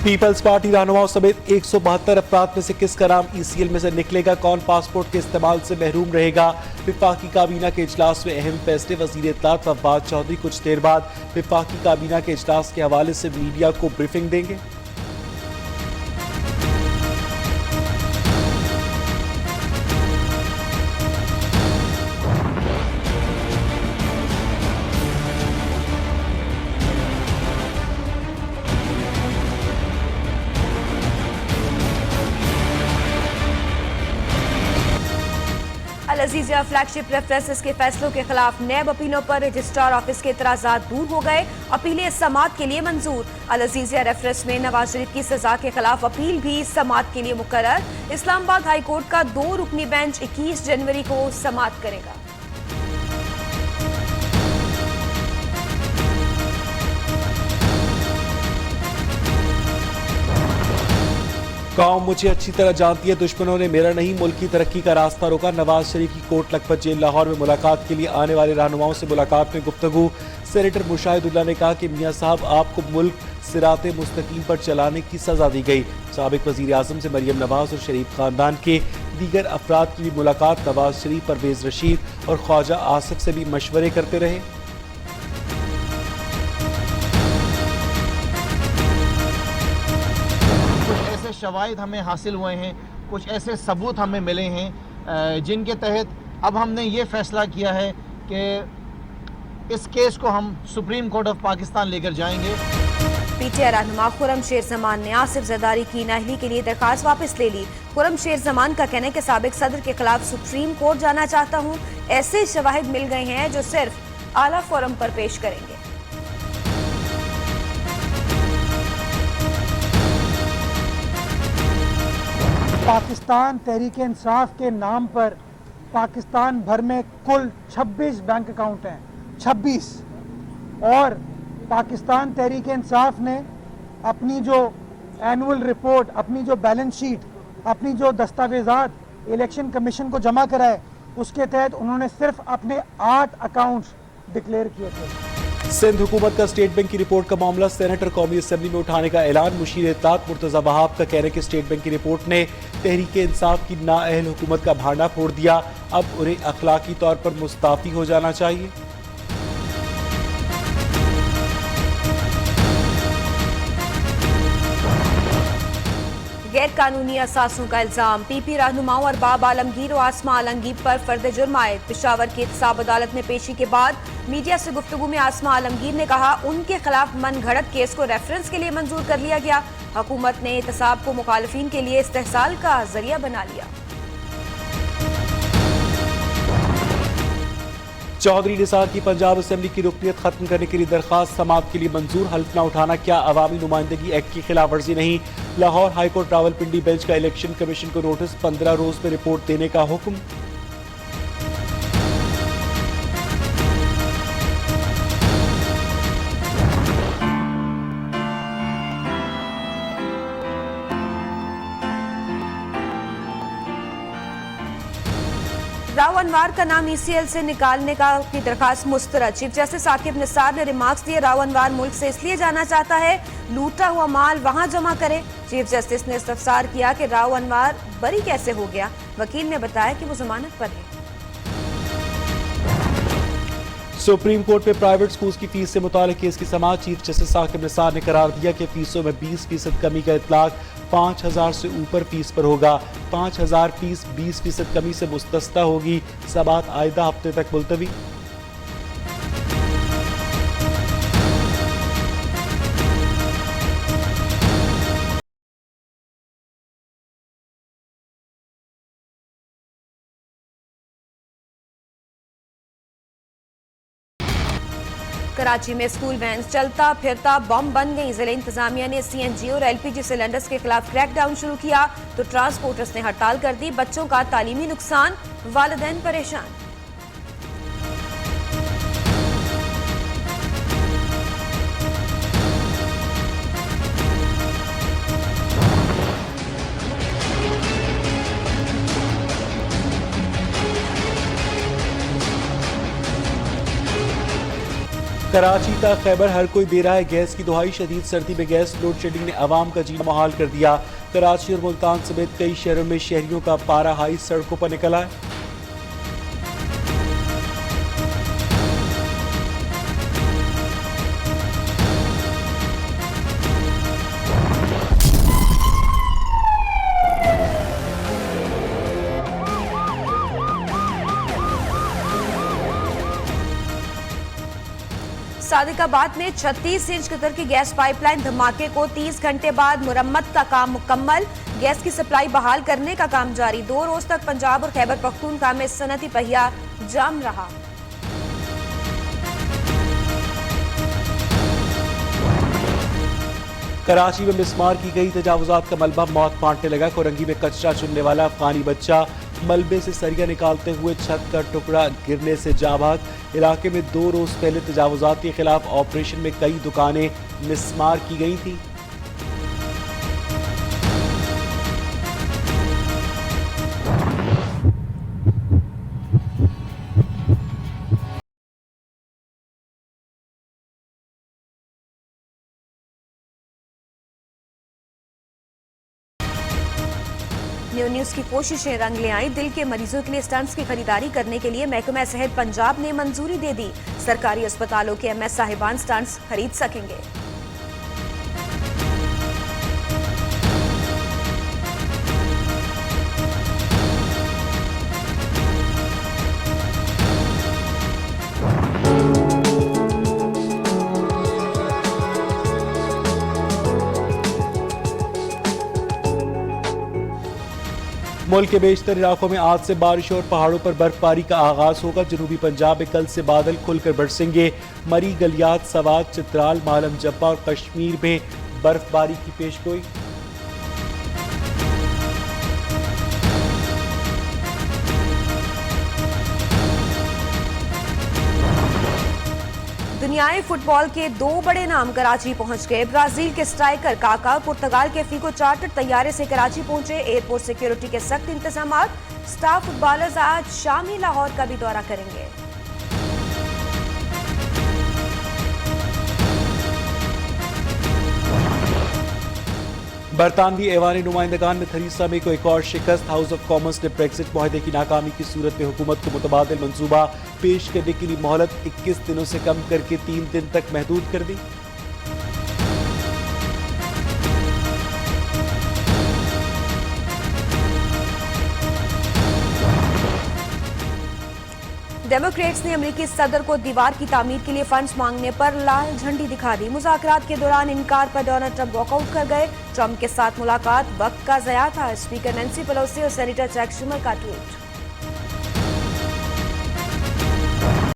Peoples party रहनुमाओं समेत 172 अफराद में से किसका नाम ईसीएल में से निकलेगा? कौन पासपोर्ट के इस्तेमाल से महरूम रहेगा? विफाकी काबीना के इजलास में अहम फैसले। वजीर इत्तलात फवाद चौधरी कुछ देर बाद विफाकी काबीना के इजलास के हवाले से मीडिया को ब्रीफिंग देंगे। अल अजीजिया फ्लैगशिप रेफरेंसेस के फैसलों के खिलाफ नैब अपीलों पर रजिस्ट्रार ऑफिस के इतराजात दूर हो गए। अपीलें समाअत के लिए मंजूर। अल अजीजिया रेफरेंस में नवाज शरीफ की सजा के खिलाफ अपील भी समाअत के लिए मुकर्रर। इस्लामाबाद हाई कोर्ट का 2 रुकनी बेंच 21 जनवरी को समाअत करेगा। कौम मुझे अच्छी तरह जानती है, दुश्मनों ने मेरा नहीं मुल्क की तरक्की का रास्ता रोका। नवाज शरीफ की कोट लखपत जेल लाहौर में मुलाकात के लिए आने वाले रहनुमाओं से मुलाकात में गुफ्तगू। सेनेटर मुशाहिदुल्लाह ने कहा कि मियां साहब आपको मुल्क सिराते मुस्तकीम पर चलाने की सजा दी गई। साबिक वजीर आजम से मरियम नवाज और शरीफ खानदान के दीगर अफराद की भी मुलाकात। नवाज शरीफ परवेज रशीद और ख्वाजा आसिफ से भी मशवरे करते रहे। शवाहिद हमें हासिल हुए हैं, कुछ ऐसे सबूत हमें मिले हैं जिनके तहत अब हमने ये फैसला किया है कि इस केस को हम सुप्रीम कोर्ट ऑफ पाकिस्तान लेकर जाएंगे। पीटीआई रहनुमा खुर्रम शेर जमान ने आसिफ जरदारी की नाअहली के लिए दरखास्त वापस ले ली। खुर्रम शेर जमान का कहना है कि साबिक सदर के खिलाफ सुप्रीम कोर्ट जाना चाहता हूँ। ऐसे शवाहिद मिल गए हैं जो सिर्फ आला फोरम पर पेश करेंगे। पाकिस्तान तहरीक इंसाफ के नाम पर पाकिस्तान भर में कुल 26 बैंक अकाउंट हैं, 26। और पाकिस्तान तहरीक इंसाफ ने अपनी जो एनुअल रिपोर्ट, अपनी जो बैलेंस शीट, अपनी जो दस्तावेजात इलेक्शन कमीशन को जमा कराए, उसके तहत उन्होंने सिर्फ अपने 8 अकाउंट्स डिक्लेयर किए थे। सिंध हुकूमत का स्टेट बैंक की रिपोर्ट का मामला सेनेटर कौमी असेंबली में उठाने का ऐलान। मुशीर इत्तलात मुर्तजा वहाब का कहना है कि स्टेट बैंक की रिपोर्ट ने तहरीक इंसाफ की नाअहल हुकूमत का भांडा फोड़ दिया। अब उन्हें अखलाकी तौर पर मुस्ताफी हो जाना चाहिए। गैर कानूनी असासों का इल्जाम। पीपी रहनुमाओं और बाब आलमगीर और आसमा आलमगीर पर फर्द जुर्म आयद। पेशावर की एहतसाब अदालत में पेशी के बाद मीडिया से गुफ्तगू में आसमा आलमगीर ने कहा उनके खिलाफ मन घड़त केस को रेफरेंस के लिए मंजूर कर लिया गया। हुकूमत ने एहतसाब को मुखालिफिन के लिए इस्तेहसाल का जरिया बना लिया। चौधरी निसार की पंजाब असेंबली की रुकनीत खत्म करने के लिए दरखास्त समाअत के लिए मंजूर। हल्फ न उठाना क्या अवामी नुमाइंदगी एक्ट की खिलाफ वर्जी नहीं? लाहौर हाईकोर्ट रावलपिंडी बेंच का इलेक्शन कमीशन को नोटिस। 15 रोज में रिपोर्ट देने का हुक्म। राव अनवार का नाम ईसीएल से निकालने की दरखास्त मुस्तरद। चीफ जस्टिस साकिब निसार ने रिमार्क्स दिए राव अनवार मुल्क से इसलिए जाना चाहता है लूटा हुआ माल वहां जमा करे। चीफ जस्टिस ने इस्तफसार किया कि राव अनवार बरी कैसे हो गया। वकील ने बताया कि वो जमानत पर है। सुप्रीम कोर्ट में प्राइवेट स्कूल्स की फीस से मुताल्लिक केस की समाअत। चीफ जस्टिस साकिब निसार ने करार दिया कि फीसों में 20% कमी का इतलाक 5000 से ऊपर फीस पर होगा। 5000 फीस 20% कमी से मुस्तस्ना होगी। समाअत आइंदा हफ्ते तक मुलतवी। कराची में स्कूल वैन चलता फिरता बम बन गई। जिले इंतजामिया ने सीएनजी और एलपीजी सिलेंडर्स के खिलाफ क्रैकडाउन शुरू किया तो ट्रांसपोर्टर्स ने हड़ताल कर दी। बच्चों का तालीमी नुकसान, वालिदैन परेशान। कराची तक खैबर हर कोई दे रहा है गैस की दुहाई। शदीद सर्दी में गैस लोड शेडिंग ने आवाम का जीना मुहाल कर दिया। कराची और मुल्तान समेत कई शहरों में शहरियों का पारा हाई सड़कों पर निकला है। सादिकाबाद में 36 इंच कतर की गैस पाइपलाइन धमाके को 30 घंटे बाद मुरम्मत का काम मुकम्मल। गैस की सप्लाई बहाल करने का काम जारी। 2 रोज तक पंजाब और खैबर पख्तूनख्वा में सनती पहिया जाम रहा। कराची में मिसमार की गई तजावुजात का मलबा मौत बांटने लगा। कोरंगी में कचरा चुनने वाला अफगानी बच्चा मलबे से सरिया निकालते हुए छत का टुकड़ा गिरने से जा भाग। इलाके में 2 रोज पहले तजावुजात के खिलाफ ऑपरेशन में कई दुकानें मिसमार की गई थी। न्यूज़ की कोशिशें रंग ले आई। दिल के मरीजों के लिए स्टंट्स की खरीदारी करने के लिए महकमा सेहत पंजाब ने मंजूरी दे दी। सरकारी अस्पतालों के एमएस साहिबान स्टंट्स खरीद सकेंगे। मुल्क के बेशतर इलाकों में आज से बारिश और पहाड़ों पर बर्फबारी का आगाज होगा। जनूबी पंजाब में कल से बादल खुलकर बरसेंगे। मरी, गलियात, सवात, चित्राल, मालम जब्बा और कश्मीर में बर्फबारी की पेशगोई। दुनियाई फुटबॉल के 2 बड़े नाम कराची पहुंच गए। ब्राजील के स्ट्राइकर काका पुर्तगाल के फीको चार्टर्ड तैयारे से कराची पहुंचे। एयरपोर्ट सिक्योरिटी के सख्त इंतजाम। स्टार फुटबॉलर्स आज शामी लाहौर का भी दौरा करेंगे। बरतानवी ऐवान नुमाइंदगान में थरीसा में को एक और शिकस्त। हाउस ऑफ कॉमन्स ने ब्रेक्जिट मुआहदे की नाकामी की सूरत में हुकूमत को मुतबादिल मंसूबा पेश करने के लिए मोहलत 21 दिनों से कम करके 3 दिन तक महदूद कर दी। डेमोक्रेट्स ने अमेरिकी सदर को दीवार की तामीर के लिए फंड्स मांगने पर लाल झंडी दिखा दी। मुज़ाकरात के दौरान इनकार पर डोनाल्ड ट्रंप वॉकआउट कर गए। ट्रंप के साथ मुलाकात वक्त का ज़या था। स्पीकर नैंसी पेलोसी और सेनेटर चैक शुमर का ट्वीट।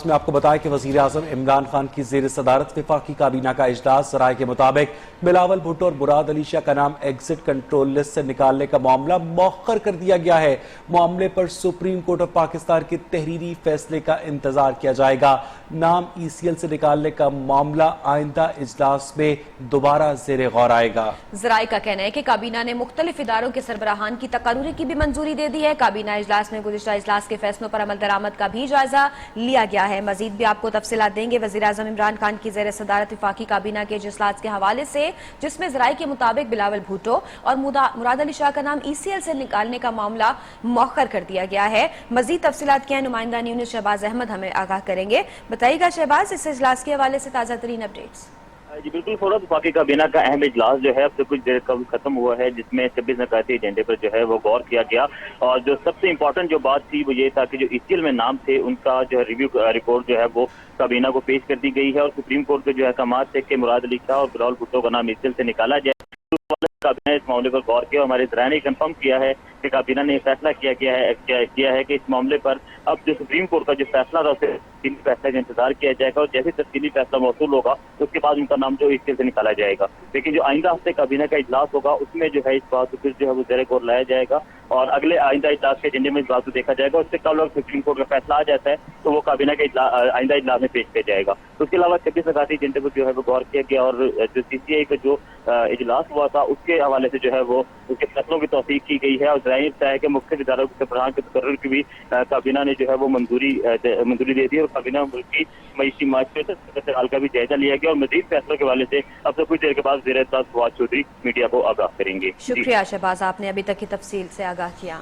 मैं आपको बताया कि वजीर आजम इमरान खान की जेर सदारत वफाकी काबीना का इजलास। सराय के मुताबिक बिलावल भुट्टो और मुराद अली शाह का नाम एग्जिट कंट्रोल लिस्ट से निकालने का मामला मौखर कर दिया गया है। मामले पर सुप्रीम कोर्ट ऑफ पाकिस्तान के तहरीरी फैसले का इंतजार किया जाएगा। नाम ECL से निकालने का मामला आइंदा इजलास में दोबारा जेर गौर आएगा। जराये का कहना है कि काबीना ने मुख्तलिफ इदारों के सरबराहान की तकर्रुरी की भी मंजूरी दे दी है। काबीना इजलास में गुज़िश्ता इजलास के फैसलों पर अमल दरामद का भी जायजा लिया गया है। मजीद भी आपको तफसीलात देंगे वज़ीर आज़म इमरान खान की ज़ेर सदारत वफाकी काबीना के इजलास के हवाले से, जिसमें ज़राए के मुताबिक बिलावल भुट्टो और मुराद अली शाह का नाम ECL से निकालने का मामला मौखर कर दिया गया है। मजीद तफसीलात क्या है नुमाइंदा न्यूज़ शहबाज अहमद हमें आगाह करेंगे। बताइएगा शहबाज, इस इजलास के हवाले से ताज़ा तरीन अपडेट्स। जी बिल्कुल फौरन वफाकी काबीना का अहम इजलास जो है अब से कुछ देर कब खत्म हुआ है, जिसमें 26 नकाती एजेंडे पर जो है वो गौर किया गया। और जो सबसे इम्पोर्टेंट जो बात थी वो ये था कि जो ECL में नाम थे उनका जो है रिव्यू रिपोर्ट जो है वो काबीना को पेश कर दी गई है। और सुप्रीम कोर्ट के जो अहकाम थे कि मुराद अली शाह और बिलावल भुट्टो का नाम ECL से निकाला जाए। काबीना इस मामले पर गौर किया। हमारे ज़राए ने कंफर्म किया है कि काबीना ने फैसला किया है कि इस मामले पर अब जो सुप्रीम कोर्ट का जो फैसला था उसे तफसीली फैसले का इंतजार किया जाएगा और जैसे तफसीली फैसला मौसूल होगा उसके बाद उनका नाम जो ECL से निकाला जाएगा। लेकिन जो आइंदा हफ्ते काबीना का इजलास होगा उसमें जो है इस बात को फिर जो है वो ज़ेरे गौर लाया जाएगा और अगले आइंदा इजलास के एजेंडे में इस बात को देखा जाएगा। उससे कल और सुप्रीम कोर्ट का फैसला आ जाता है तो वो काबीना के आइंदा इजलास में पेश किया जाएगा। तो उसके अलावा 26 नकाती एजेंडे पर जो है वो गौर किया गया और जो CCI का जो इजलास हुआ था उसके हवाले से जो है वो उसके फैसलों की तौसीक की गई है और जाहिर है कि मुख्य इदारों के प्रधान के तकर्रुर की भी काबीना ने जो है वो मंजूरी दे दी और काबीना मुल्क की मईशी माशरत हाल का भी जायजा लिया गया और मजीद फैसलों के हवाले से अब से कुछ देर के बाद ज़ेर-ए-इत्तलात फवाद चौधरी मीडिया को आगाह करेंगे। शुक्रिया शहबाज, आपने अभी तक की तफसील से आगाह किया।